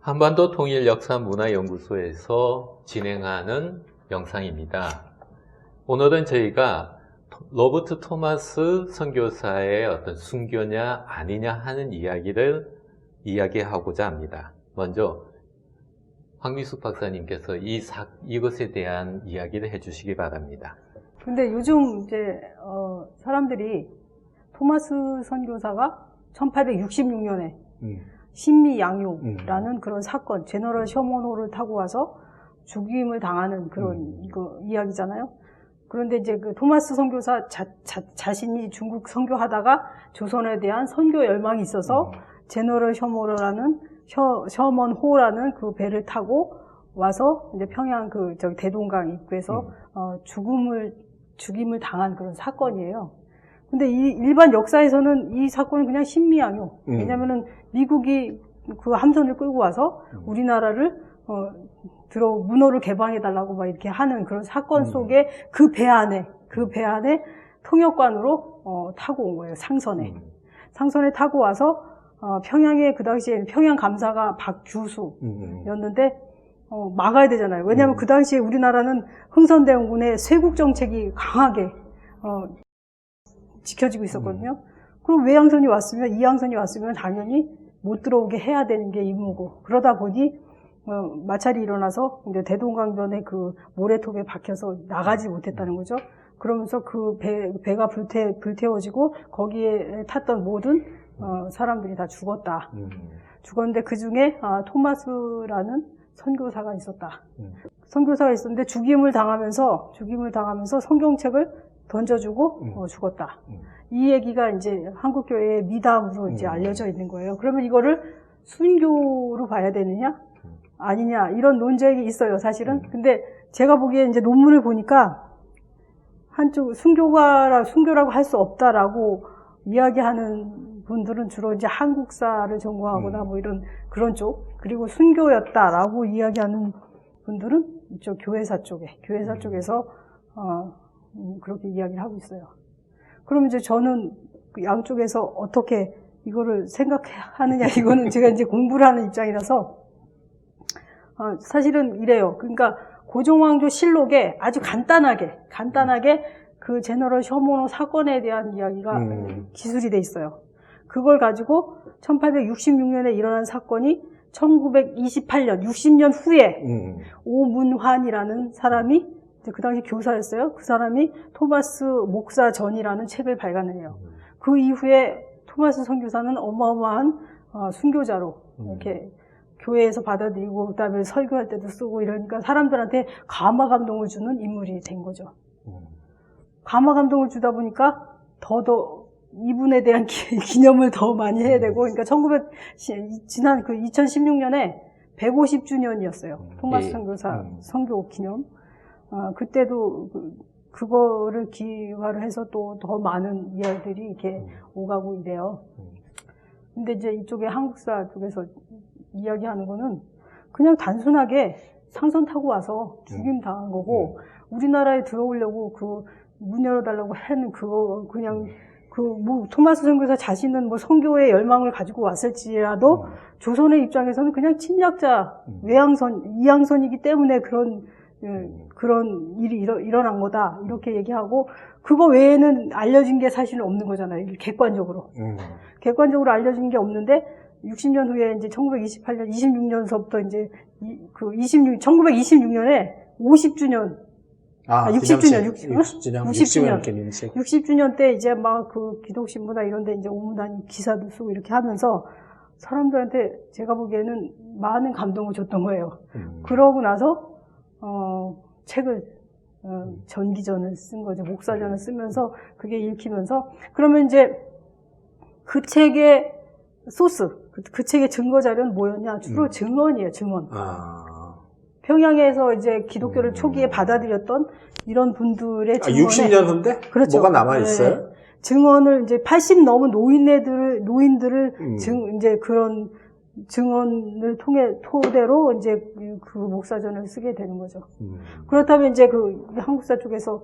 한반도 통일 역사 문화연구소에서 진행하는 영상입니다. 오늘은 저희가 로버트 토마스 선교사의 어떤 순교냐 아니냐 하는 이야기를 이야기하고자 합니다. 먼저 황미숙 박사님께서 이것에 대한 이야기를 해주시기 바랍니다. 근데 요즘 이제 사람들이 토마스 선교사가 1866년에 신미양요라는 그런 사건, 제너럴 셔먼호를 타고 와서 죽임을 당하는 그런 이야기잖아요. 그런데 이제 그 토마스 선교사 자신이 중국 선교하다가 조선에 대한 선교 열망이 있어서 제너럴 셔먼호라는 그 배를 타고 와서 이제 평양 저기 대동강 입구에서 죽임을 당한 그런 사건이에요. 근데 일반 역사에서는 이 사건은 그냥 신미양요. 왜냐면은 미국이 그 함선을 끌고 와서 우리나라를 문호를 개방해달라고 막 이렇게 하는 그런 사건 속에 그 배 안에 통역관으로 타고 온 거예요. 상선에 타고 와서 평양에 그 당시에 평양 감사가 박규수였는데 막아야 되잖아요. 왜냐하면 그 당시에 우리나라는 흥선대원군의 쇄국 정책이 강하게 지켜지고 있었거든요. 그럼 외양선이 왔으면, 이양선이 왔으면 당연히 못 들어오게 해야 되는 게 임무고, 그러다 보니 마찰이 일어나서 이제 대동강변에 그 모래톱에 박혀서 나가지 못했다는 거죠. 그러면서 그 배가 불태워지고 거기에 탔던 모든 사람들이 다 죽었다. 죽었는데 그 중에 토마스라는 선교사가 있었다. 선교사가 있었는데 죽임을 당하면서 성경책을 던져주고 죽었다. 이 얘기가 이제 한국교회의 미담으로 이제 알려져 있는 거예요. 그러면 이거를 순교로 봐야 되느냐 아니냐 이런 논쟁이 있어요, 사실은. 근데 제가 보기에 이제 논문을 보니까 한쪽 순교라고 할 수 없다라고 이야기하는 분들은 주로 이제 한국사를 전공하거나 뭐 이런 그런 쪽, 그리고 순교였다라고 이야기하는 분들은 이쪽 교회사 쪽에서 그렇게 이야기를 하고 있어요. 그럼 이제 저는 그 양쪽에서 어떻게 이거를 생각하느냐, 이거는 제가 이제 공부를 하는 입장이라서 사실은 이래요. 그러니까 고종왕조 실록에 아주 간단하게 그 제너럴 셔먼호 사건에 대한 이야기가 기술이 돼 있어요. 그걸 가지고 1866년에 일어난 사건이 1928년, 60년 후에 오문환이라는 사람이 그 당시 교사였어요. 그 사람이 토마스 목사전이라는 책을 발간을 해요. 그 이후에 토마스 선교사는 어마어마한 순교자로 이렇게 교회에서 받아들이고 그다음에 설교할 때도 쓰고 이러니까 사람들한테 감화 감동을 주는 인물이 된 거죠. 감화 감동을 주다 보니까 더 이분에 대한 기념을 더 많이 해야 되고, 그러니까 지난 그 2016년에 150주년이었어요. 토마스 선교사 선교 기념. 그때도 그거를 기화를 해서 또 더 많은 이야기들이 이렇게 오가고 이래요. 근데 이제 이쪽에 한국사 쪽에서 이야기하는 거는 그냥 단순하게 상선 타고 와서 죽임 당한 거고, 우리나라에 들어오려고 그 문 열어달라고 하는 그거 그냥 토마스 선교사 자신은 뭐 선교의 열망을 가지고 왔을지라도 조선의 입장에서는 그냥 침략자 이양선이기 때문에 그런 일이 일어난 거다 이렇게 얘기하고, 그거 외에는 알려진 게 사실은 없는 거잖아요. 객관적으로 알려진 게 없는데 60년 후에 이제 1928년 26년서부터 이제 1926년에 50주년 60주년 때 이제 막 그 기독신문이나 이런 데 이제 오문환이 기사도 쓰고 이렇게 하면서 사람들한테 제가 보기에는 많은 감동을 줬던 거예요. 그러고 나서 책을 전기전을 쓴 거죠. 목사전을 쓰면서 그게 읽히면서, 그러면 이제 그 책의 소스, 그 책의 증거 자료는 뭐였냐? 주로 증언이에요, 증언. 평양에서 이제 기독교를 초기에 받아들였던 이런 분들의 증언에 60년 후인데? 그렇죠. 뭐가 남아있어요? 네. 증언을 이제 80 넘은 노인들을 이제 그런 증언을 토대로 이제 그 목사전을 쓰게 되는 거죠. 그렇다면 이제 그 한국사 쪽에서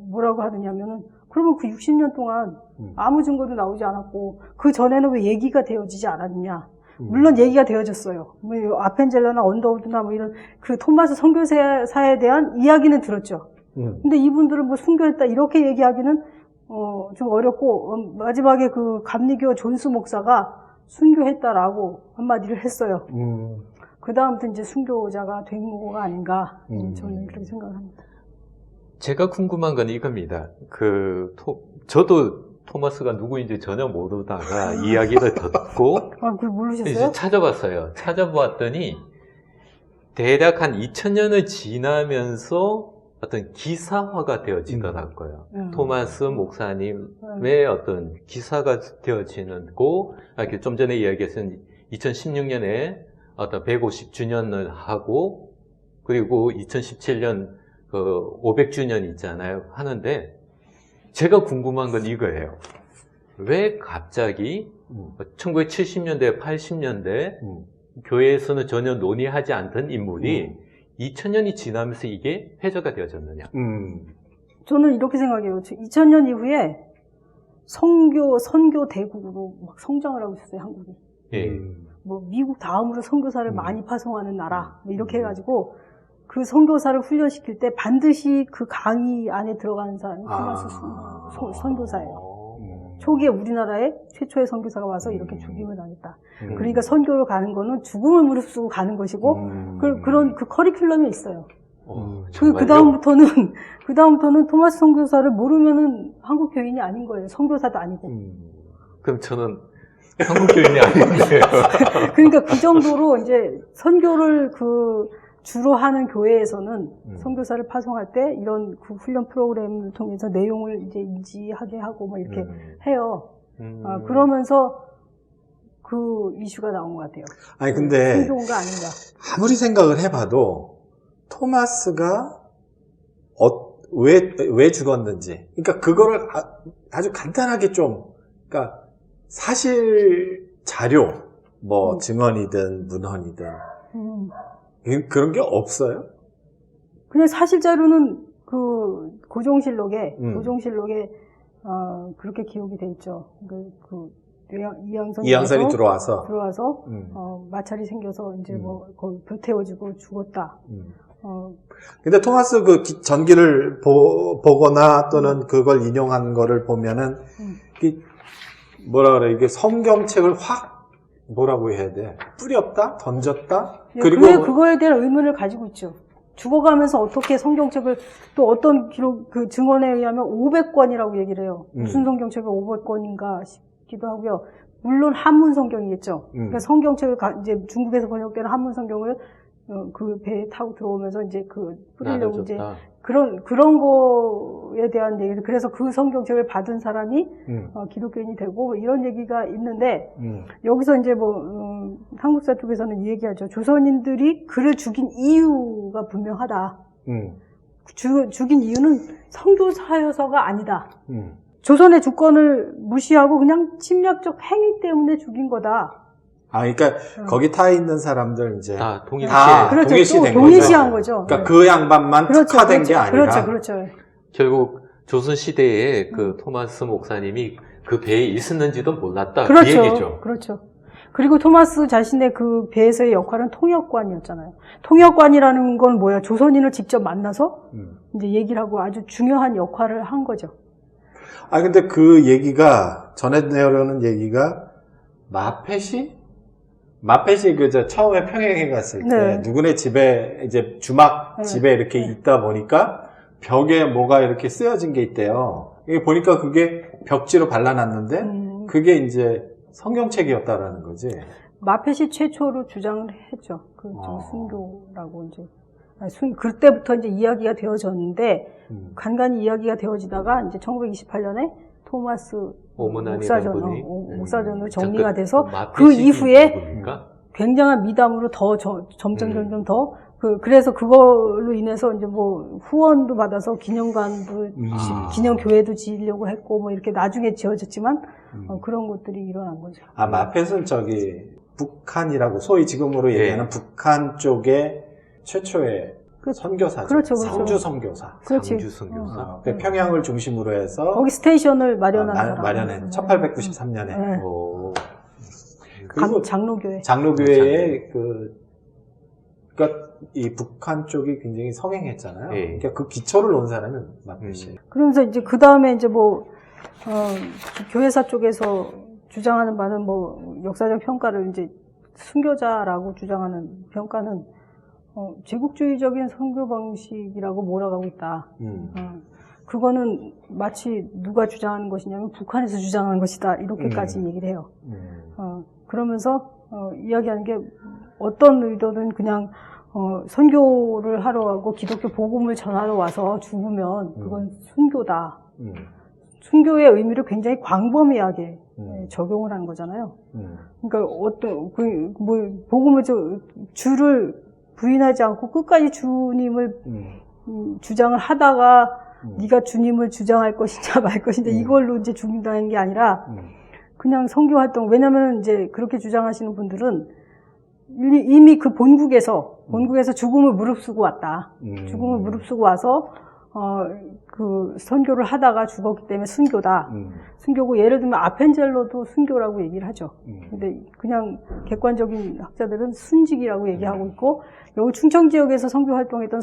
뭐라고 하느냐면은, 그러면 그 60년 동안 아무 증거도 나오지 않았고 그 전에는 왜 얘기가 되어지지 않았느냐? 물론 얘기가 되어졌어요. 뭐 아펜젤러나 언더우드나 뭐 이런 그 토마스 선교사에 대한 이야기는 들었죠. 근데 이분들은 뭐 순교했다 이렇게 얘기하기는 좀 어렵고 마지막에 그 감리교 존스 목사가 순교했다라고 한마디를 했어요. 그 다음부터 이제 순교자가 된 거가 아닌가 저는 그렇게 생각을 합니다. 제가 궁금한 건 이겁니다. 저도 토마스가 누구인지 전혀 모르다가 이야기를 듣고 그걸 모르셨어요? 이제 찾아봤어요. 찾아봤더니 대략 한 2000년을 지나면서 어떤 기사화가 되어지더라고요. 토마스 목사님의 어떤 기사가 되어지고, 이렇게 좀 전에 이야기했던 2016년에 어떤 150주년을 하고, 그리고 2017년 그 500주년 있잖아요. 하는데, 제가 궁금한 건 이거예요. 왜 갑자기 1970년대, 80년대 교회에서는 전혀 논의하지 않던 인물이 2000년이 지나면서 이게 회자가 되어졌느냐? 저는 이렇게 생각해요. 2000년 이후에 선교 대국으로 막 성장을 하고 있었어요, 한국이. 예. 뭐 미국 다음으로 선교사를 많이 파송하는 나라 뭐 이렇게 해가지고 그 선교사를 훈련시킬 때 반드시 그 강의 안에 들어가는 사람이 토마스 선교사예요. 초기에 우리나라에 최초의 선교사가 와서 이렇게 죽임을 당했다. 그러니까 선교를 가는 거는 죽음을 무릅쓰고 가는 것이고 그런 그 커리큘럼이 있어요. 그 다음부터는 토마스 선교사를 모르면은 한국 교인이 아닌 거예요. 선교사도 아니고. 그럼 저는 한국 교인이 아니에요. 그러니까 그 정도로 이제 선교를 주로 하는 교회에서는 선교사를 파송할 때 이런 그 훈련 프로그램을 통해서 내용을 이제 인지하게 하고 뭐 이렇게 해요. 그러면서 그 이슈가 나온 것 같아요. 아니 근데 순교인가 아닌가. 아무리 생각을 해봐도 토마스가 왜 죽었는지, 그러니까 그거를 아주 간단하게 좀, 그러니까 사실 자료, 뭐 증언이든 문헌이든 그런 게 없어요? 그냥 사실 자료는 그 고종실록에 그렇게 기록이 돼 있죠. 이양선이 들어와서 마찰이 생겨서 이제 뭐 거기 불태워지고 죽었다. 근데 토마스 그 전기를 보거나 또는 그걸 인용한 거를 보면은 뭐라 그래, 이게 성경책을 확 뭐라고 해야 돼? 뿌렸다? 던졌다? 예, 그리고 그거에 대한 의문을 가지고 있죠. 죽어가면서 어떻게 성경책을 또 어떤 기록 그 증언에 의하면 500권이라고 얘기를 해요. 무슨 성경책을 500권인가 싶기도 하고요. 물론 한문 성경이겠죠. 그러니까 성경책을 이제 중국에서 번역되는 한문 성경을 그 배에 타고 들어오면서 이제 뿌리려고 이제 그런 거에 대한 얘기. 그래서 그 성경책을 받은 사람이 기독교인이 되고 이런 얘기가 있는데 여기서 이제 뭐 한국사 쪽에서는 이 얘기하죠. 조선인들이 그를 죽인 이유가 분명하다. 죽인 이유는 선교사여서가 아니다. 조선의 주권을 무시하고 그냥 침략적 행위 때문에 죽인 거다. 그러니까 거기 타 있는 사람들 이제 다 동일시된 동일시한 거죠. 그러니까 그 양반만 특화된 게 아니라. 그렇죠. 결국 조선 시대에 그 토마스 목사님이 그 배에 있었는지도 몰랐다. 그렇죠. 그 얘기죠. 그렇죠. 그리고 토마스 자신의 그 배에서의 역할은 통역관이었잖아요. 통역관이라는 건 뭐야? 조선인을 직접 만나서 이제 얘기를 하고 아주 중요한 역할을 한 거죠. 근데 그 얘기가 전해 내려오는 얘기가 마펫이 그저 처음에 평양에 갔을 때 누구네 집에 이제 주막 집에 이렇게 있다 보니까 벽에 뭐가 이렇게 쓰여진 게 있대요. 이게 보니까 그게 벽지로 발라놨는데 그게 이제 성경책이었다라는 거지. 마펫이 최초로 주장을 했죠. 순교라고 이제. 그때부터 이제 이야기가 되어졌는데 간간히 이야기가 되어지다가 이제 1928년에 토마스 목사전으로 정리가 돼서 그 이후에 굉장한 미담으로 더 점점 더 그래서 그걸로 인해서 이제 뭐 후원도 받아서 기념교회도 지으려고 했고 뭐 이렇게 나중에 지어졌지만 그런 것들이 일어난 거죠. 마펫은 북한이라고 소위 지금으로 얘기하는 북한 쪽의 최초의 선교사죠. 그렇죠. 상주 선교사. 상주 선교사. 평양을 중심으로 해서 거기 스테이션을 마련한 사람. 마련한 1893년에. 그리고 장로교회. 장로교회의 그러니까 이 북한 쪽이 굉장히 성행했잖아요. 예. 그러니까 그 기초를 놓은 사람이 마페시예요. 그러면서 이제 그 다음에 이제 교회사 쪽에서 주장하는 바는 역사적 평가를 이제 순교자라고 주장하는 평가는 제국주의적인 선교 방식이라고 몰아가고 있다. 그거는 마치 누가 주장하는 것이냐면 북한에서 주장하는 것이다. 이렇게까지 얘기를 해요. 그러면서 이야기하는 게 어떤 의도든 그냥 선교를 하러 가고 기독교 복음을 전하러 와서 죽으면 그건 순교다. 순교의 의미를 굉장히 광범위하게 적용을 하는 거잖아요. 그러니까 복음을 주를 부인하지 않고 끝까지 주님을 주장을 하다가 네가 주님을 주장할 것이냐 말 것인데 이걸로 이제 죽는다는 게 아니라 그냥 선교 활동. 왜냐면 이제 그렇게 주장하시는 분들은 이미 그 본국에서 죽음을 무릅쓰고 왔다. 죽음을 무릅쓰고 와서 그 선교를 하다가 죽었기 때문에 순교다. 순교고 예를 들면 아펜젤로도 순교라고 얘기를 하죠. 근데 그냥 객관적인 학자들은 순직이라고 얘기하고 있고 여기 충청 지역에서 선교 활동했던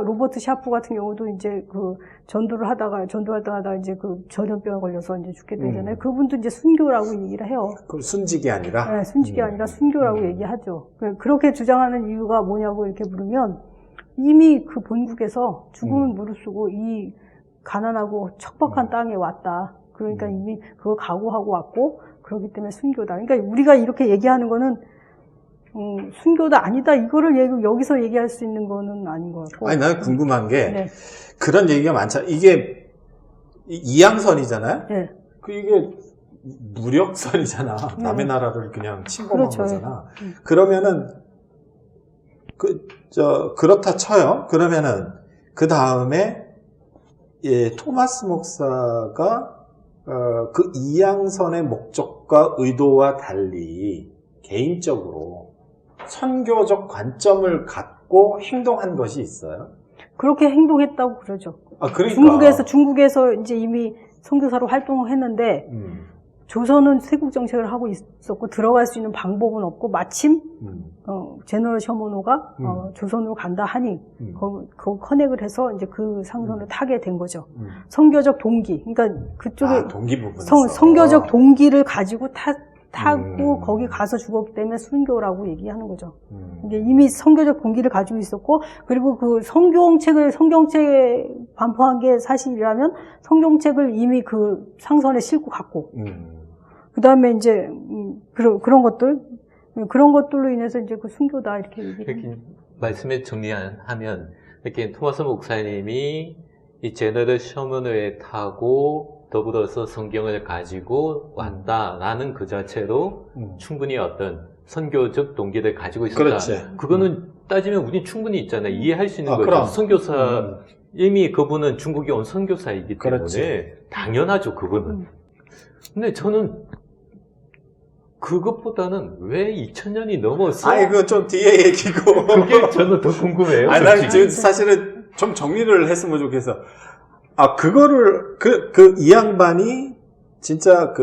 로버트 샤프 같은 경우도 이제 그 전도 활동하다가 이제 그 전염병에 걸려서 이제 죽게 되잖아요. 그분도 이제 순교라고 얘기를 해요. 그럼 순직이 아니라? 네, 순직이 아니라 순교라고 얘기하죠. 그렇게 주장하는 이유가 뭐냐고 이렇게 물으면 이미 그 본국에서 죽음을 무릅쓰고 이 가난하고 척박한 땅에 왔다. 그러니까 이미 그걸 각오하고 왔고 그렇기 때문에 순교다. 그러니까 우리가 이렇게 얘기하는 거는 순교다 아니다. 이거를 여기서 얘기할 수 있는 거는 아닌 것 같고. 아니, 난 궁금한 게 네. 그런 얘기가 많잖아. 이게 이양선이잖아요. 네. 이게 무력선이잖아. 남의 나라를 그냥 침범한 그렇죠. 거잖아. 그러면은 그렇다 쳐요. 그러면은 그 다음에 토마스 목사가 그 이양선의 목적과 의도와 달리 개인적으로 선교적 관점을 갖고 행동한 것이 있어요? 그렇게 행동했다고 그러죠. 그러니까. 중국에서 이제 이미 선교사로 활동을 했는데 조선은 세국 정책을 하고 있었고 들어갈 수 있는 방법은 없고 마침 제너럴 셔먼호가 조선으로 간다 하니 그 커넥을 해서 이제 그 상선을 타게 된 거죠. 선교적 동기, 그러니까 그쪽에 동기 부분에서 선교적 동기를 가지고 타고 거기 가서 죽었기 때문에 순교라고 얘기하는 거죠. 이게 이미 선교적 동기를 가지고 있었고, 그리고 그 성경책 반포한 게 사실이라면 성경책을 이미 그 상선에 싣고 갔고, 그 다음에 이제 그런 것들로 인해서 이제 그 순교다 이렇게 이렇게 말씀에 정리하면 이렇게 토마스 목사님이 이 제너럴 셔먼호에 타고 더불어서 성경을 가지고 왔다라는 그 자체로 충분히 어떤 선교적 동기를 가지고 있었다. 그렇지. 그거는 따지면 우린 충분히 있잖아요. 이해할 수 있는 거죠. 그럼. 선교사 이미 그분은 중국에 온 선교사이기 때문에 그렇지. 당연하죠. 그분은. 근데 저는 그것보다는 왜 2000년이 넘었어? 그거 좀 뒤에 얘기고. 그게 저는 더 궁금해요. 난 지금 사실은 좀 정리를 했으면 좋겠어. 그거를, 이 양반이 진짜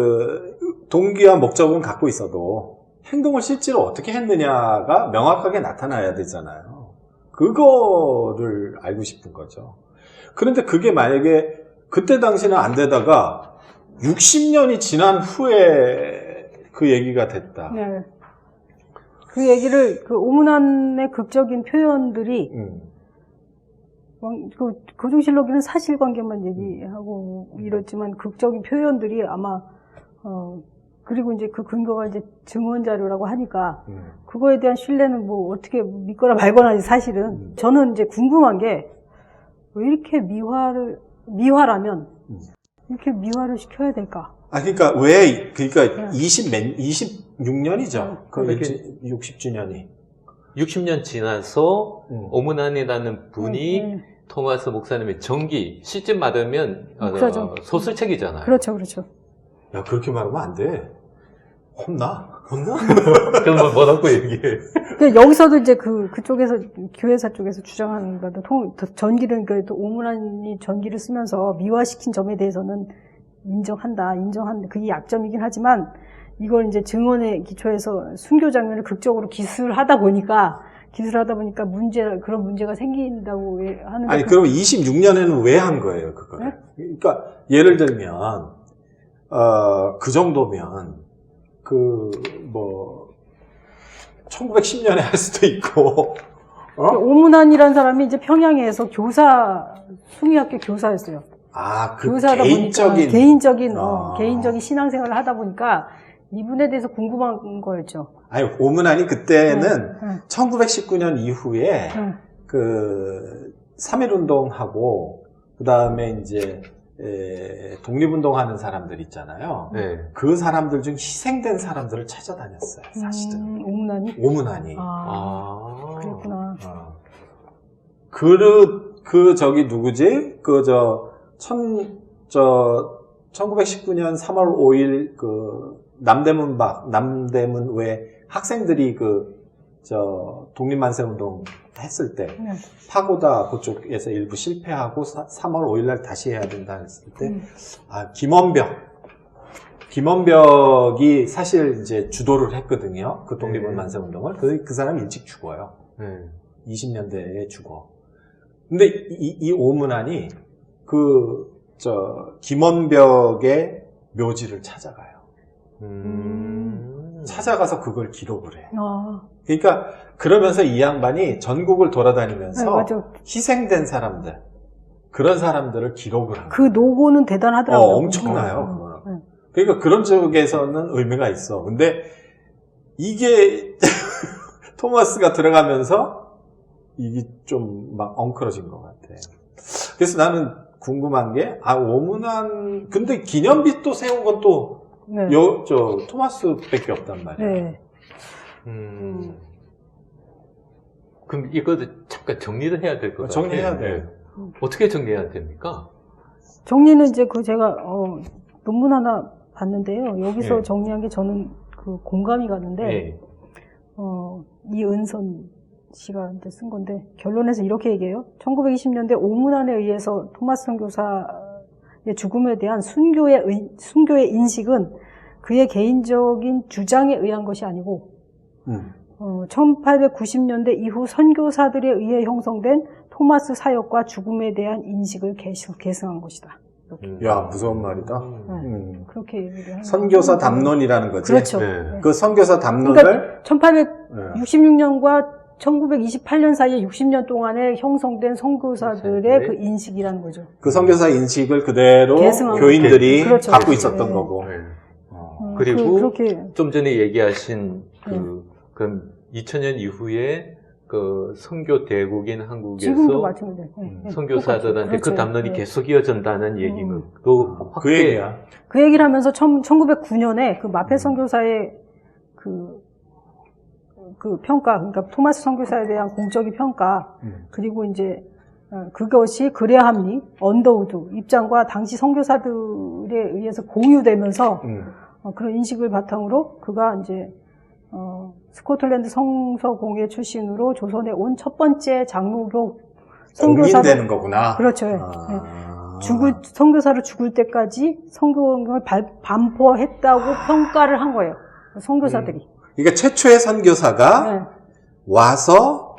동기와 목적은 갖고 있어도 행동을 실제로 어떻게 했느냐가 명확하게 나타나야 되잖아요. 그거를 알고 싶은 거죠. 그런데 그게 만약에 그때 당시는 안 되다가 60년이 지난 후에 그 얘기가 됐다. 네. 그 얘기를 오문환의 극적인 표현들이 고종실록에는 사실관계만 얘기하고 이렇지만 극적인 표현들이 아마 그리고 이제 그 근거가 이제 증언 자료라고 하니까 그거에 대한 신뢰는 뭐 어떻게 믿거나 말거나지 사실은. 저는 이제 궁금한 게 왜 이렇게 미화라면 이렇게 미화를 시켜야 될까? 그러니까 26년이죠. 그 60주년이. 60년 지나서 오문환이라는 분이 토마스 목사님의 전기, 시집 받으면 소설책이잖아요. 그렇죠. 야, 그렇게 말하면 안 돼. 혼나? 그럼 뭐라고 얘기해? 여기서도 이제 그쪽에서, 교회사 쪽에서 주장하는 거도 전기를, 그러니까 오문환이 전기를 쓰면서 미화시킨 점에 대해서는 인정한다. 그게 약점이긴 하지만, 이걸 이제 증언에 기초해서 순교 장면을 극적으로 기술하다 보니까 그런 문제가 생긴다고 하는. 아니, 그럼 26년에는 왜 한 거예요, 그걸? 네? 그러니까, 예를 들면, 그 정도면, 1910년에 할 수도 있고, 오문환이라는 사람이 이제 평양에서 숭의학교 교사였어요. 그 교사다 개인적인. 보니까 개인적인 신앙생활을 하다 보니까 이분에 대해서 궁금한 거였죠. 아니, 오문환이 그때는 네. 1919년 이후에 그 3.1운동하고 그 다음에 이제 독립운동하는 사람들 있잖아요. 네. 그 사람들 중 희생된 사람들을 찾아다녔어요, 사실은. 오문환이? 오문환이. 그랬구나. 누구지? 1919년 3월 5일 남대문 왜 학생들이 독립만세운동 했을 때, 파고다 그쪽에서 일부 실패하고 3월 5일 날 다시 해야 된다 했을 때, 김원벽이 사실 이제 주도를 했거든요. 그 독립만세운동을. 그 사람 일찍 죽어요. 20년대에 죽어. 근데 이 오문환이 김원벽의 묘지를 찾아가요. 찾아가서 그걸 기록을 해. 그러니까 그러면서 이 양반이 전국을 돌아다니면서 희생된 사람들, 그런 사람들을 기록을 합니다. 그 노고는 대단하더라고요. 엄청나요. 그러니까 그런 쪽에서는 의미가 있어. 근데 이게 토마스가 들어가면서 이게 좀 막 엉클어진 것 같아. 그래서 나는 궁금한 게, 오문환, 근데 기념비 세운 건 또, 토마스 밖에 없단 말이야. 네. 그럼 이거 잠깐 정리를 해야 될 것 같아요. 정리해야 돼. 어떻게 정리해야 됩니까? 정리는 이제 제가, 논문 하나 봤는데요. 여기서 정리한 게 저는 공감이 가는데, 이은선 씨가 이제 쓴 건데, 결론에서 이렇게 얘기해요. 1920년대 오문환에 의해서 토마스 선교사의 죽음에 대한 순교의 인식은 그의 개인적인 주장에 의한 것이 아니고, 1890년대 이후 선교사들에 의해 형성된 토마스 사역과 죽음에 대한 인식을 계승한 것이다. 야, 무서운 말이다. 그렇게 얘기를 하는 선교사 담론이라는 거지. 그렇죠. 그 선교사 담론을 그러니까 1866년과 1928년 사이에 60년 동안에 형성된 선교사들의 그 인식이라는 거죠. 그 선교사 인식을 그대로 교인들이 갖고 있었던 거고. 그리고 그렇게 좀 전에 얘기하신 그럼 2000년 이후에 그 선교 대국인 한국에서 지금도 마찬가지예요. 선교사들한테 그 담론이 계속 이어진다는 얘기는 그 얘기야. 그 얘기를 하면서 1909년에 그 마페 선교사의 그 평가, 그러니까 토마스 선교사에 대한 공적인 평가, 그리고 이제 그것이 그레함리, 언더우드 입장과 당시 선교사들에 의해서 공유되면서 그런 인식을 바탕으로 그가 이제 스코틀랜드 성서공회 출신으로 조선에 온 첫 번째 장로교 선교사로 공민되는 거구나. 그렇죠. 선교사로 죽을 때까지 성경을 반포했다고 평가를 한 거예요. 선교사들이. 그러니까 최초의 선교사가 와서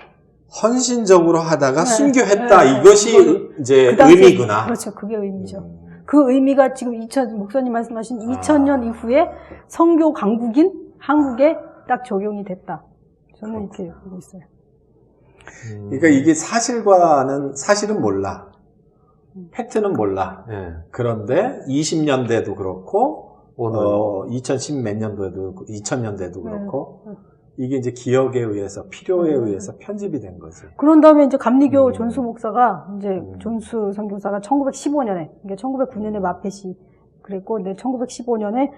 헌신적으로 하다가 순교했다. 이것이 이제 그 의미구나. 그렇죠. 그게 의미죠. 그 의미가 지금 목사님 말씀하신 2000년 이후에 선교 강국인 한국에 딱 적용이 됐다. 저는 이렇게 보고 있어요. 그러니까 이게 사실은 몰라. 팩트는 몰라. 그런데 20년대도 그렇고 2010 몇 년도에도 2000년대도 그렇고 이게 이제 기억에 의해서 필요에 의해서 편집이 된 거지. 그런 다음에 이제 감리교 존수 목사가 이제 존수 선교사가 1915년에 그러니까 1909년에 마펫이 그랬고 근데 1915년에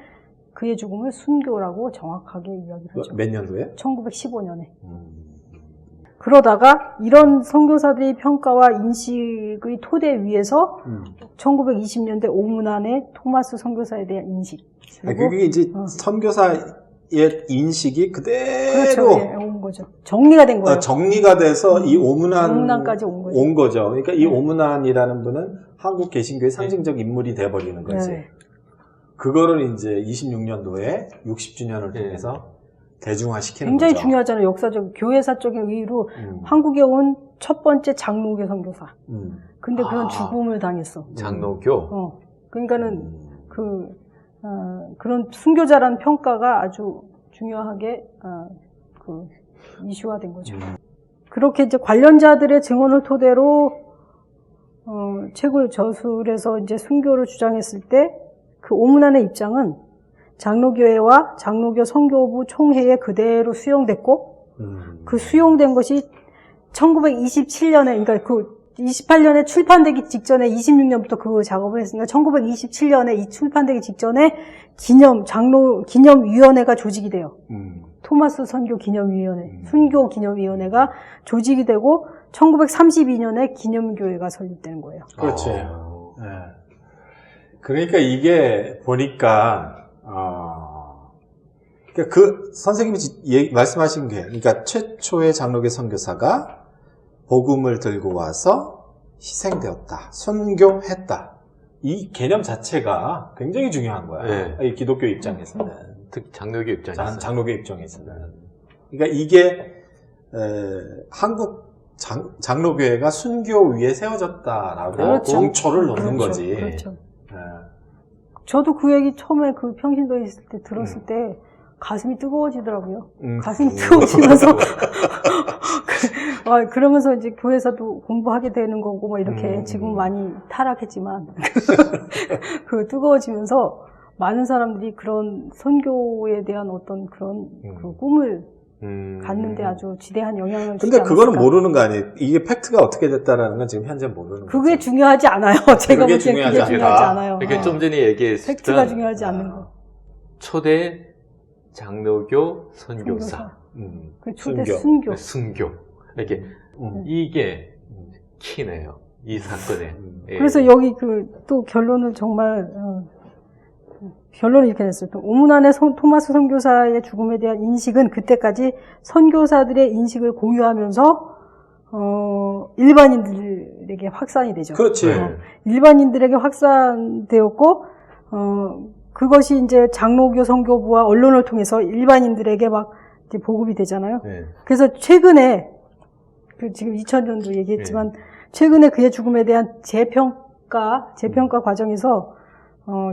그의 죽음을 순교라고 정확하게 이야기를 하죠. 몇 년도에? 1915년에. 그러다가 이런 선교사들의 평가와 인식의 토대 위에서 1920년대 오문환의 토마스 선교사에 대한 인식. 그게 이제 선교사의 인식이 그대로 그렇죠. 온 거죠. 정리가 된 거예요. 정리가 돼서 이 오문환까지 온 거죠. 그러니까 이 오문환이라는 분은 한국 개신교의 상징적 인물이 돼버리는 거지. 그거를 이제 26년도에 60주년을 통해서 대중화시키는 굉장히 거죠. 중요하잖아요. 역사적, 교회사적인 의의로 한국에 온 첫 번째 장로교 선교사. 근데 그런 죽음을 당했어. 장로교. 그러니까는 그런 순교자라는 평가가 아주 중요하게 이슈화된 거죠. 그렇게 이제 관련자들의 증언을 토대로 책을 저술해서 이제 순교를 주장했을 때 그 오문안의 입장은 장로교회와 장로교 선교부 총회에 그대로 수용됐고 그 수용된 것이 1927년에 그러니까 그 28년에 출판되기 직전에 26년부터 그 작업을 했으니까 1927년에 이 출판되기 직전에 기념위원회가 조직이 돼요. 토마스 선교 기념위원회, 순교 기념위원회가 조직이 되고 1932년에 기념교회가 설립되는 거예요. 그렇지. 네. 그러니까 이게 보니까 그러니까 그 선생님이 말씀하신 게 그러니까 최초의 장로교 선교사가 복음을 들고 와서 희생되었다, 순교했다. 이 개념 자체가 굉장히 중요한 거야. 네. 이 기독교 입장에서는. 특히 장로교 입장에서. 장로교 입장에서는. 그러니까 이게 한국 장로교회가 순교 위에 세워졌다라고 그렇죠. 공초를 놓는 그렇죠. 거지. 그렇죠. 네. 저도 그 얘기 처음에 그 평신도에 있을 때 들었을 때 가슴이 뜨거워지더라고요. 가슴이 뜨거워지면서 그러면서 이제 교회에서도 공부하게 되는 거고 뭐 이렇게 지금 많이 타락했지만 그 뜨거워지면서 많은 사람들이 그런 선교에 대한 어떤 그런 그 꿈을 갖는데 아주 지대한 영향을 주지 근데 그거는 않았을까. 모르는 거 아니에요. 이게 팩트가 어떻게 됐다라는 건 지금 현재 모르는 거죠. 그게 중요하지 않아요. 제가 보기엔 그게 중요하지 않아요. 그러니까 좀 전에 얘기했던 팩트가 중요하지 않는 거. 초대 장로교 선교사. 그 초대 순교. 순교. 이렇게 이게 키네요. 이 사건에. 그래서 여기 또 결론을 정말 결론이 이렇게 됐어요. 또 오문안의 토마스 선교사의 죽음에 대한 인식은 그때까지 선교사들의 인식을 공유하면서 일반인들에게 확산이 되죠. 그렇지. 일반인들에게 확산되었고 그것이 이제 장로교 선교부와 언론을 통해서 일반인들에게 막 이제 보급이 되잖아요. 네. 그래서 최근에 지금 2000년도 얘기했지만 최근에 그의 죽음에 대한 재평가 과정에서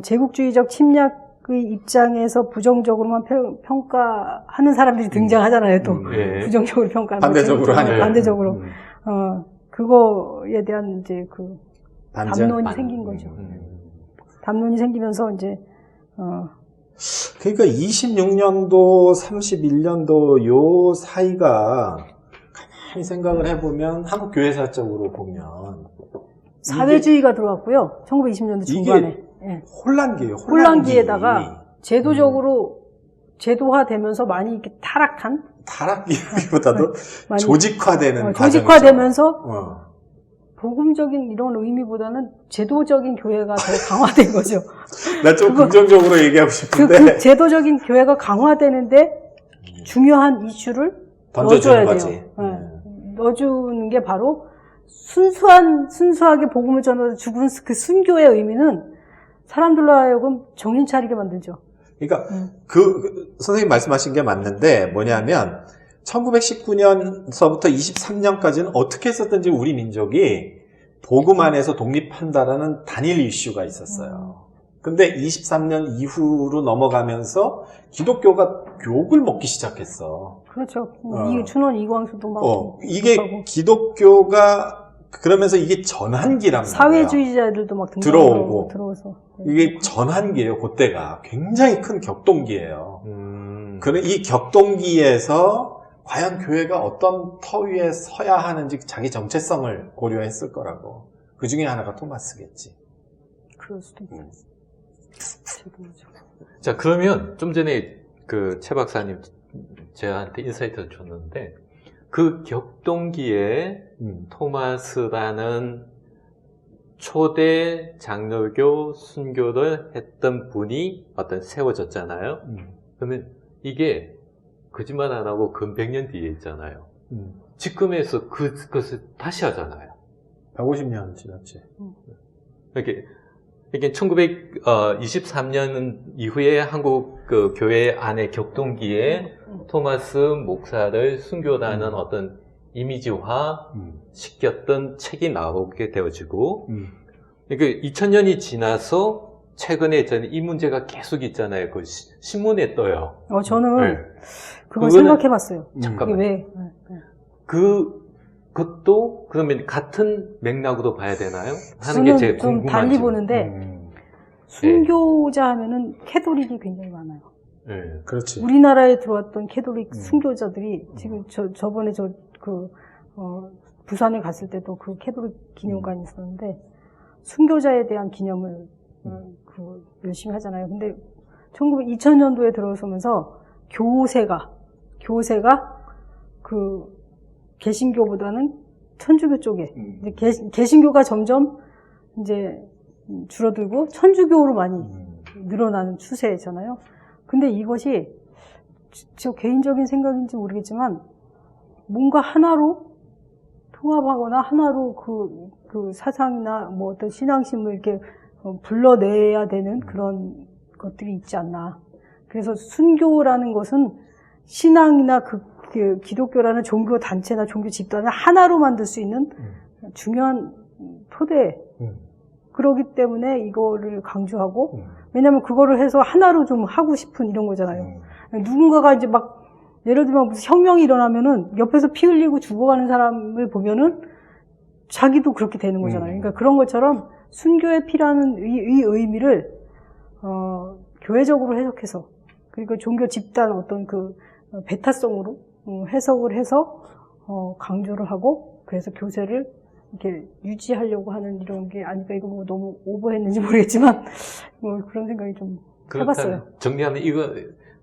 제국주의적 침략의 입장에서 부정적으로만 평가하는 사람들이 등장하잖아요. 또 부정적으로 평가하는 반대적으로 하니까 반대적으로 그거에 대한 이제 그 담론이 생긴 거죠. 담론이 생기면서 이제 그러니까 26년도, 31년도 요 사이가 가만히 생각을 해보면 한국 교회사적으로 보면 사회주의가 들어왔고요. 1920년도 중반에. 이게 혼란기예요. 혼란기에다가 제도화되면서 많이 이렇게 타락기보다도 많이 조직화되는 조직화되면서 복음적인 이런 의미보다는 제도적인 교회가 더 강화된 거죠. 나 좀 긍정적으로 얘기하고 싶은데 그 제도적인 교회가 강화되는데 중요한 이슈를 던져주는 넣어줘야 거지. 돼요. 넣어주는 게 바로 순수하게 복음을 전하는 죽은 그 순교의 의미는 사람들로 하여금 정신 차리게 만들죠. 그러니까 선생님 말씀하신 게 맞는데 뭐냐면 1919년서부터 23년까지는 어떻게 했었든지 우리 민족이 복음 안에서 독립한다라는 단일 이슈가 있었어요. 근데 23년 이후로 넘어가면서 기독교가 욕을 먹기 시작했어. 그렇죠. 춘원 이광수도 막 이게 하고. 기독교가 그러면서 이게 전환기란 말이에요. 사회주의자들도 막 들어오서 이게 전환기예요. 그때가 굉장히 큰 격동기예요. 이 격동기에서 과연 교회가 어떤 터 위에 서야 하는지 자기 정체성을 고려했을 거라고. 그 중에 하나가 토마스겠지. 그럴 수도 있어요. 자, 그러면 좀 전에 최 박사님 저한테 인사이트를 줬는데 그 격동기에 토마스라는 초대 장로교 순교를 했던 분이 세워졌잖아요. 그러면 이게 거짓말 안 하고 근 100년 뒤에 있잖아요. 지금에서 그것을 다시 하잖아요. 150년 지났지. 이렇게 이게 1923년 이후에 한국 그 교회 안의 격동기에 토마스 목사를 순교라는 어떤 이미지화 시켰던 책이 나오게 되어지고, 그러니까 2000년이 지나서 최근에 저는 이 문제가 계속 있잖아요. 그 신문에 떠요. 저는 네. 그걸 그거는- 생각해봤어요. 잠깐만. 왜? 그것도 그러면 같은 맥락으로 봐야 되나요? 하는 저는 게 제 좀 궁금한 달리 질문. 보는데 순교자 하면은 캐톨릭이 굉장히 많아요. 네. 그렇지. 우리나라에 들어왔던 캐톨릭 순교자들이 지금 저번에 부산에 갔을 때도 그 캐톨릭 기념관이 있었는데 순교자에 대한 기념을 열심히 하잖아요. 근데 2000년도에 들어서면서 교세가 그 개신교보다는 천주교 쪽에 이제 개신교가 점점 이제 줄어들고 천주교로 많이 늘어나는 추세잖아요. 근데 이것이 저 개인적인 생각인지 모르겠지만 뭔가 하나로 통합하거나 하나로 그 사상이나 뭐 어떤 신앙심을 이렇게 불러내야 되는 그런 것들이 있지 않나. 그래서 순교라는 것은 신앙이나 그 기독교라는 종교 단체나 종교 집단을 하나로 만들 수 있는 중요한 토대. 그러기 때문에 이거를 강조하고, 왜냐면 그거를 해서 하나로 좀 하고 싶은 이런 거잖아요. 누군가가 이제 막, 예를 들면 무슨 혁명이 일어나면은 옆에서 피 흘리고 죽어가는 사람을 보면은 자기도 그렇게 되는 거잖아요. 그러니까 그런 것처럼 순교의 피라는 이 의미를, 교회적으로 해석해서, 그리고 종교 집단 어떤 그 배타성으로 해석을 해서, 강조를 하고, 그래서 교세를 이렇게 유지하려고 하는 이런 게 아닐까. 이거 뭐 너무 오버했는지 모르겠지만 뭐 그런 생각이 좀 해봤어요. 정리하면 이거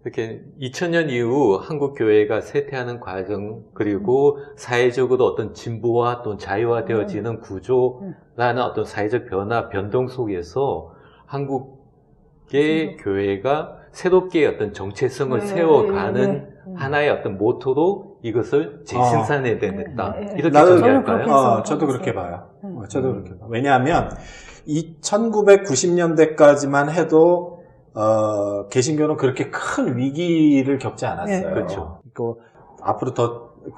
이렇게 2000년 이후 한국 교회가 쇠퇴하는 과정, 그리고 사회적으로 어떤 진보와 또 자유화되어지는 구조라는 어떤 사회적 변화, 변동 속에서 한국의 교회가 새롭게 어떤 정체성을 세워가는 하나의 어떤 모토로 이것을 재생산해야 되겠다. 이렇게 정리할까요? 저도 그렇게 봐요. 저도 그렇게 봐요. 왜냐하면 1990년대까지만 해도 개신교는 그렇게 큰 위기를 겪지 않았어요. 그렇죠. 앞으로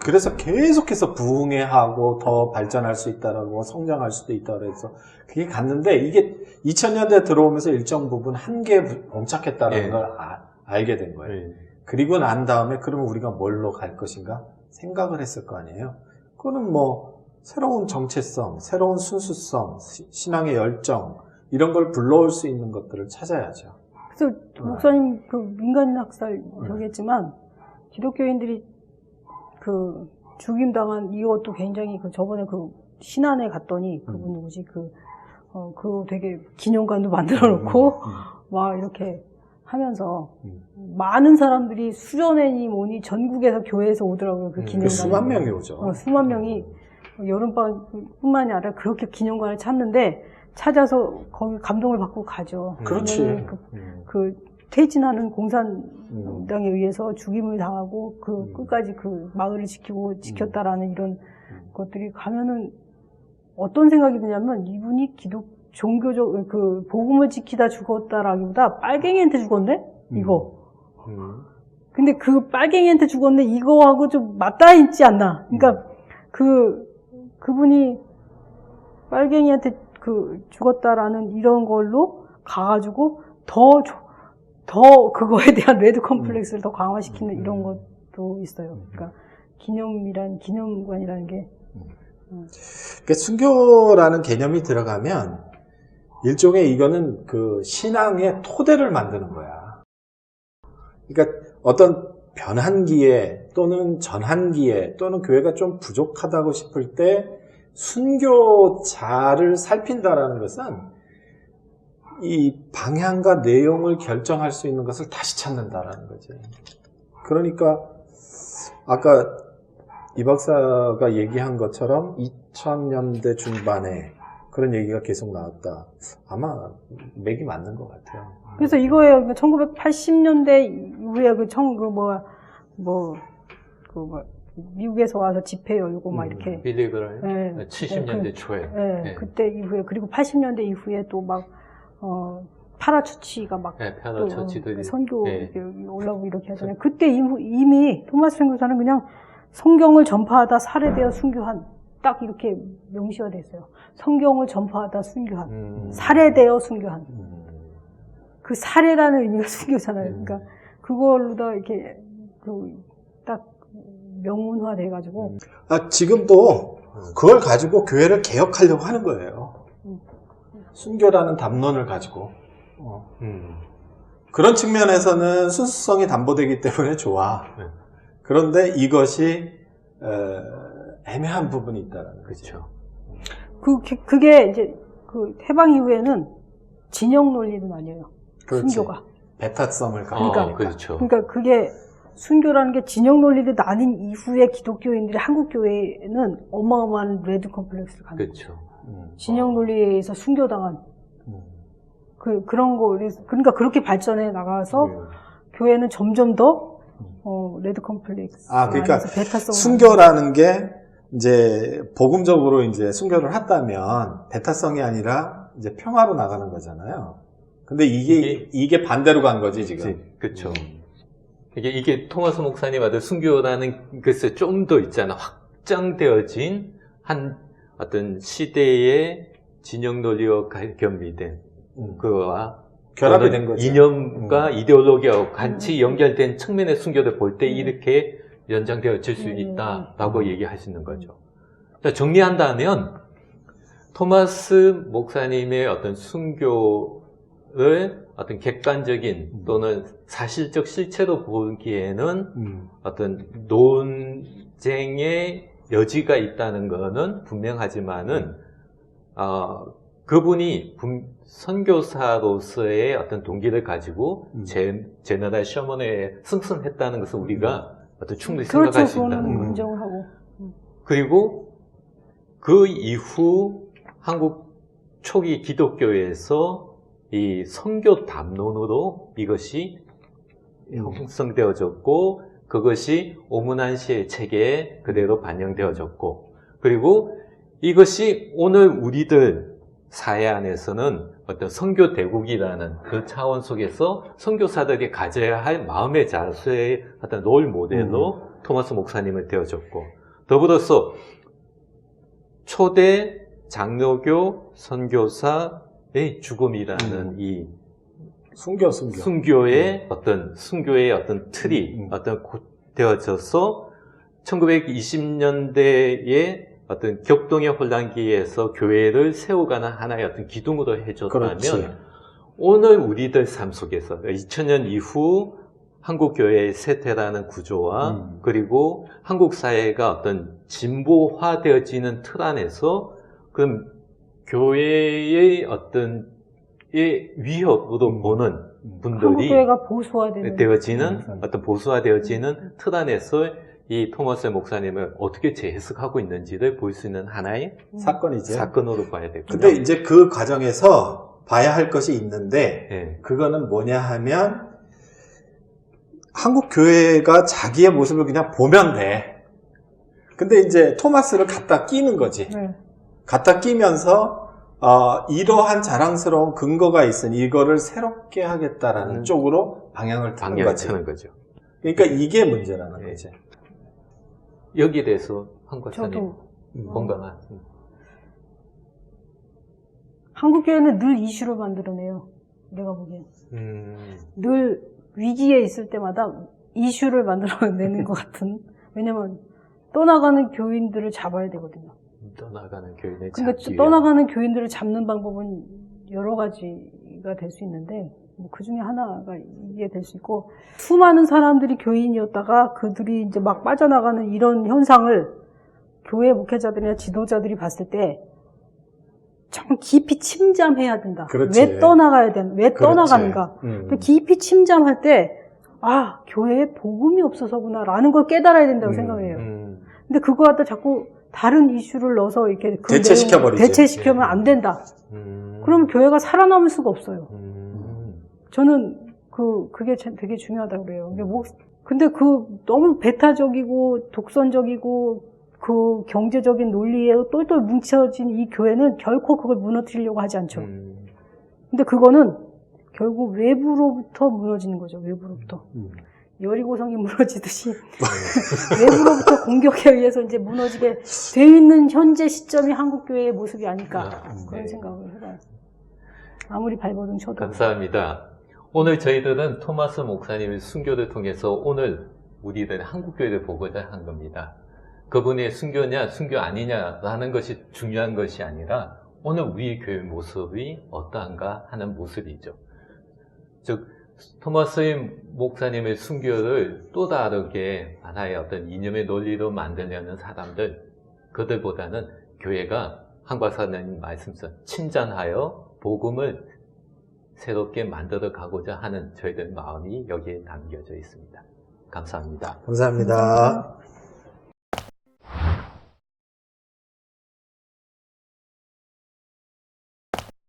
그래서 계속해서 부흥해하고 더 발전할 수 있다라고 성장할 수도 있다 그래서 그게 갔는데 이게 2000년대 들어오면서 일정 부분 한계에 봉착했다는 걸 알게 된 거예요. 그리고 난 다음에 그러면 우리가 뭘로 갈 것인가 생각을 했을 거 아니에요. 그거는 뭐 새로운 정체성, 새로운 순수성, 신앙의 열정 이런 걸 불러올 수 있는 것들을 찾아야죠. 그래서 목사님 그 민간인 학살 모르겠지만 기독교인들이 그 죽임당한 이것도 굉장히 저번에 신안에 갔더니 그분 누구지 그 되게 기념관도 만들어 놓고 막 이렇게 하면서 많은 사람들이 수련회니 뭐니 전국에서 교회에서 오더라고요. 그 기념관. 수만 명이 오죠. 수만 명이 여름방뿐만이 아니라 그렇게 기념관을 찾는데 찾아서 거기 감동을 받고 가죠. 그렇지. 퇴진하는 공산당에 의해서 죽임을 당하고 끝까지 그 마을을 지켰다라는 이런 것들이 가면은 어떤 생각이 드냐면 이분이 종교적 복음을 지키다 죽었다라기보다 빨갱이한테 죽었네? 이거. 근데 그 빨갱이한테 죽었네 이거하고 좀 맞닿아 있지 않나. 그러니까 그분이 빨갱이한테 죽었다라는 이런 걸로 가가지고 더 그거에 대한 레드 컴플렉스를 더 강화시키는 이런 것도 있어요. 그러니까 기념관이라는 게. 그러니까 순교라는 개념이 들어가면 일종의 이거는 그 신앙의 토대를 만드는 거야. 그러니까 어떤 변환기에 또는 전환기에 또는 교회가 좀 부족하다고 싶을 때 순교자를 살핀다라는 것은 이 방향과 내용을 결정할 수 있는 것을 다시 찾는다라는 거지. 그러니까 아까 이 박사가 얘기한 것처럼 2000년대 중반에 그런 얘기가 계속 나왔다. 아마 맥이 맞는 것 같아요. 그래서 이거예요. 1980년대 이후에 미국에서 와서 집회 열고 막 이렇게. 빌리 그라임 70년대 초에. 그때 이후에 그리고 80년대 이후에 또 막 파라처치가 막 네, 파라처치들이 선교 네. 여기 올라오고 이렇게 하잖아요. 그때 이미 토마스 선교사는 그냥 성경을 전파하다 살해되어 순교한, 딱 이렇게 명시가 됐어요. 성경을 전파하다 순교한, 살해되어 순교한. 그 살해라는 의미가 순교잖아요. 그러니까 그걸로 다 이렇게 딱 명문화 돼가지고. 지금도 그걸 가지고 교회를 개혁하려고 하는 거예요. 순교라는 담론을 가지고. 그런 측면에서는 순수성이 담보되기 때문에 좋아. 그런데 이것이 애매한 부분이 있다는 거죠. 그게 이제 그 해방 이후에는 진영 논리는 아니에요. 그렇지. 순교가. 배타성을 갖고. 그렇죠. 그러니까 그게 순교라는 게 진영 논리를 나뉜 이후에 기독교인들이 한국 교회는 어마어마한 레드 컴플렉스를 갖는 거죠. 그렇죠. 진영 논리에 의해서 순교당한 그런 거. 그러니까 그렇게 발전해 나가서 교회는 점점 더 레드 컴플렉스. 그러니까 베타성을 순교라는 게 이제 복음적으로 이제 순교를 했다면 베타성이 아니라 이제 평화로 나가는 거잖아요. 근데 이게 반대로 간 거지 지금. 그렇죠. 이게 토마스 목사님 말대로 순교라는 것에 좀 더 있잖아. 확장되어진 한 어떤 시대의 진영 논리와 겸비된 그와 결합이 된 거죠. 이념과 이데올로기하고 같이 연결된 측면의 순교를 볼 때 이렇게 연장되어질 수 있다라고 얘기하시는 거죠. 자, 정리한다면 토마스 목사님의 어떤 순교를 어떤 객관적인 또는 사실적 실체로 보기에는 어떤 논쟁의 여지가 있다는 것은 분명하지만은 그분이 선교사로서의 어떤 동기를 가지고 제너럴 셔먼에 승선했다는 것을 우리가 어떤 충분히 생각할 수 있다는 거죠. 인정을 하고. 그리고 그 이후 한국 초기 기독교에서 이 선교 담론으로 이것이 형성되어졌고 그것이 오문환 씨의 책에 그대로 반영되어졌고 그리고 이것이 오늘 우리들 사회 안에서는 어떤 선교 대국이라는 그 차원 속에서 선교사들이 가져야 할 마음의 자세의 어떤 롤 모델로 토마스 목사님을 되어줬고 더불어서 초대 장로교 선교사의 죽음이라는 이 순교의 어떤 틀이 되어져서 1920년대에 어떤 격동의 혼란기에서 교회를 세워가는 하나의 어떤 기둥으로 해줬다면 그렇지. 오늘 우리들 삶 속에서 2000년 이후 한국 교회의 쇠퇴라는 구조와 그리고 한국 사회가 어떤 진보화되어지는 틀 안에서 그럼 교회의 어떤 위협으로 보는 분들이 한국 교회가 보수화되어지는 어떤 보수화되어지는 틀 안에서 이 토마스 목사님을 어떻게 재해석하고 있는지를 볼 수 있는 하나의 사건이죠. 사건으로 봐야 되고요. 근데 이제 그 과정에서 봐야 할 것이 있는데 네. 그거는 뭐냐 하면 한국 교회가 자기의 모습을 그냥 보면 돼. 근데 이제 토마스를 갖다 끼는 거지. 네. 갖다 끼면서 이러한 자랑스러운 근거가 있으니 이거를 새롭게 하겠다라는 쪽으로 방향을 트는 거지. 그러니까 이게 문제라는 거지. 여기에 대해서 한 과찬님 공감한. 한국 교회는 늘 이슈를 만들어내요. 내가 보기엔. 늘 위기에 있을 때마다 이슈를 만들어내는 것 같은. 왜냐면 떠나가는 교인들을 잡아야 되거든요. 떠나가는 교인을 그러니까 잡기 떠나가는 교인들을 잡는 방법은 여러 가지가 될 수 있는데 그 중에 하나가 이게 될 수 있고 수많은 사람들이 교인이었다가 그들이 이제 막 빠져나가는 이런 현상을 교회 목회자들이나 지도자들이 봤을 때 좀 깊이 침잠해야 된다. 그렇지. 왜 떠나가야 되는? 왜 그렇지. 떠나가는가? 깊이 침잠할 때 교회에 복음이 없어서구나라는 걸 깨달아야 된다고 생각해요. 근데 그거 갖다 자꾸 다른 이슈를 넣어서 이렇게 그 대체시켜버리지. 대체시키면 안 된다. 그러면 교회가 살아남을 수가 없어요. 저는 그게 되게 중요하다고 그래요. 근데 너무 배타적이고 독선적이고 그 경제적인 논리에 똘똘 뭉쳐진 이 교회는 결코 그걸 무너뜨리려고 하지 않죠. 근데 그거는 결국 외부로부터 무너지는 거죠. 외부로부터. 여리고성이 무너지듯이 외부로부터 공격에 의해서 이제 무너지게 돼 있는 현재 시점이 한국교회의 모습이 아닐까 그런 생각을 해봐요. 아무리 발버둥 쳐도. 감사합니다. 오늘 저희들은 토마스 목사님의 순교를 통해서 오늘 우리들 한국교회를 보고자 한 겁니다. 그분의 순교냐 순교 아니냐라는 것이 중요한 것이 아니라 오늘 우리 교회 모습이 어떠한가 하는 모습이죠. 즉 토마스 목사님의 순교를 또 다르게 하나의 어떤 이념의 논리로 만들려는 사람들, 그들보다는 교회가 한 박사님 말씀처럼 침전하여 복음을 새롭게 만들어 가고자 하는 저희들 마음이 여기에 담겨져 있습니다. 감사합니다. 감사합니다.